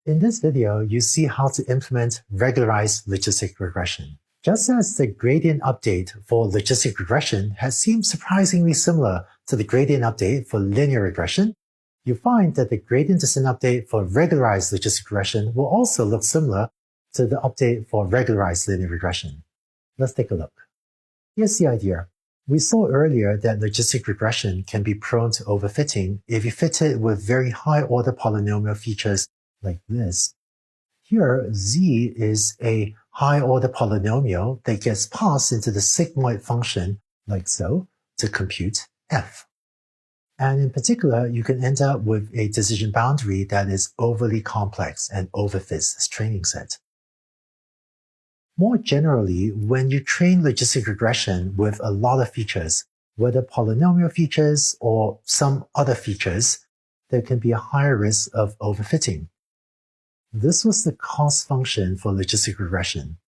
In this video, you see how to implement regularized logistic regression. Just as the gradient update for logistic regression has seemed surprisingly similar to the gradient update for linear regression, you find that the gradient descent update for regularized logistic regression will also look similar to the update for regularized linear regression. Let's take a look. Here's the idea. We saw earlier that logistic regression can be prone to overfitting if you fit it with very high-order polynomial features like this. Here, z is a high-order polynomial that gets passed into the sigmoid function, like so, to compute f. And in particular, you can end up with a decision boundary that is overly complex and overfits this training set. More generally, when you train logistic regression with a lot of features, whether polynomial features or some other features, there can be a higher risk of overfitting. This was the cost function for logistic regression.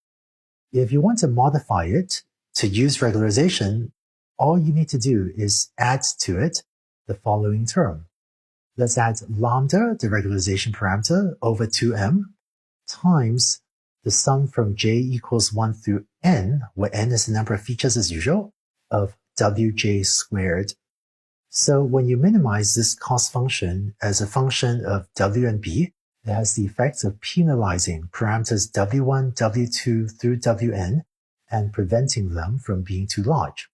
If you want to modify it to use regularization, all you need to do is add to it the following term. Let's add lambda, the regularization parameter, over 2m, times the sum from j equals 1 through n, where n is the number of features as usual, of wj squared. So when you minimize this cost function as a function of w and b, it has the effect of penalizing parameters w1, w2 through wn and preventing them from being too large.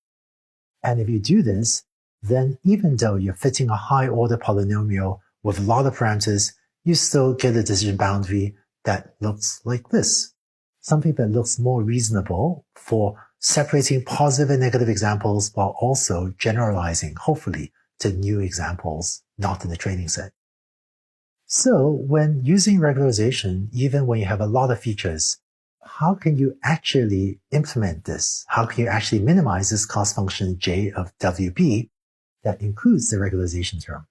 And if you do this, then even though you're fitting a high-order polynomial with a lot of parameters, you still get a decision boundary that looks like this. Something that looks more reasonable for separating positive and negative examples while also generalizing, hopefully, to new examples not in the training set. So when using regularization, even when you have a lot of features, how can you actually implement this? How can you actually minimize this cost function j of wb that includes the regularization term?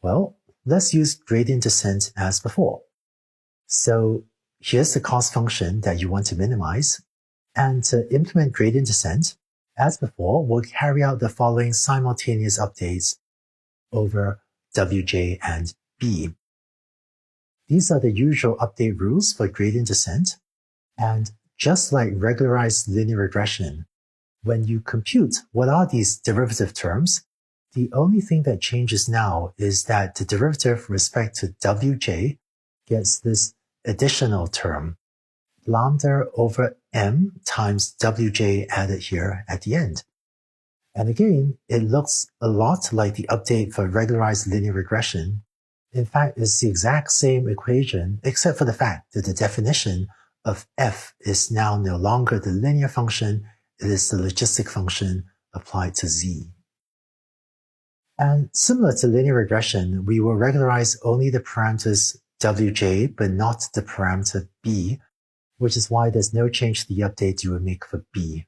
Well, let's use gradient descent as before. So here's the cost function that you want to minimize. And to implement gradient descent, as before, we'll carry out the following simultaneous updates over wj and b. These are the usual update rules for gradient descent. And just like regularized linear regression, when you compute what are these derivative terms, the only thing that changes now is that the derivative with respect to wj gets this additional term, lambda over m times wj added here at the end. And again, it looks a lot like the update for regularized linear regression. In fact, it's the exact same equation, except for the fact that the definition of f is now no longer the linear function, it is the logistic function applied to z. And similar to linear regression, we will regularize only the parameters wj, but not the parameter b, which is why there's no change to the update you would make for b.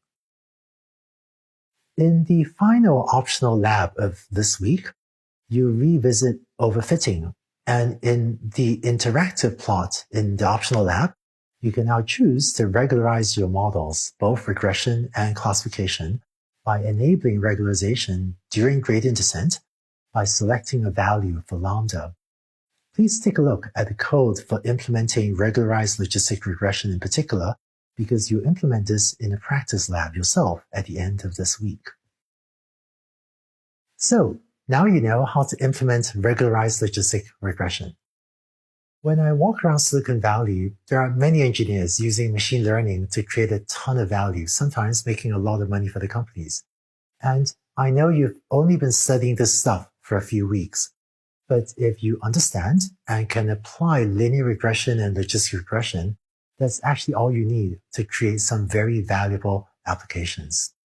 In the final optional lab of this week, you revisit overfitting, and in the interactive plot in the optional lab, you can now choose to regularize your models, both regression and classification, by enabling regularization during gradient descent by selecting a value for lambda. Please take a look at the code for implementing regularized logistic regression in particular, because you implement this in a practice lab yourself at the end of this week. So, now you know how to implement regularized logistic regression. When I walk around Silicon Valley, there are many engineers using machine learning to create a ton of value, sometimes making a lot of money for the companies. And I know you've only been studying this stuff for a few weeks, but if you understand and can apply linear regression and logistic regression, that's actually all you need to create some very valuable applications.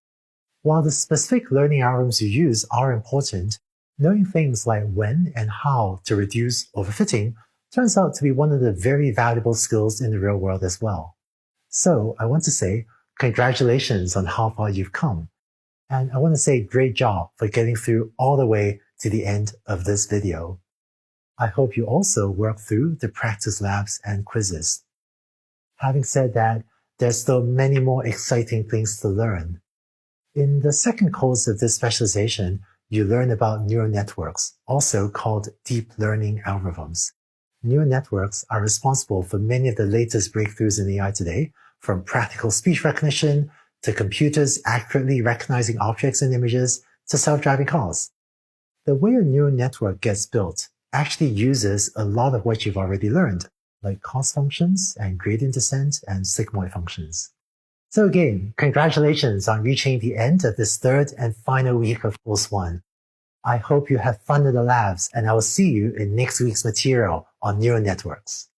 While the specific learning algorithms you use are important, knowing things like when and how to reduce overfitting turns out to be one of the very valuable skills in the real world as well. So I want to say congratulations on how far you've come. And I want to say great job for getting through all the way to the end of this video. I hope you also work through the practice labs and quizzes. Having said that, there's still many more exciting things to learn. In the second course of this specialization, you learn about neural networks, also called deep learning algorithms. neural networks are responsible for many of the latest breakthroughs in AI today, from practical speech recognition to computers accurately recognizing objects and images to self-driving cars. The way a neural network gets built actually uses a lot of what you've already learned, like cost functions and gradient descent and sigmoid functions. So again, congratulations on reaching the end of this third and final week of Course 1. I hope you have fun in the labs, and I will see you in next week's material on neural networks.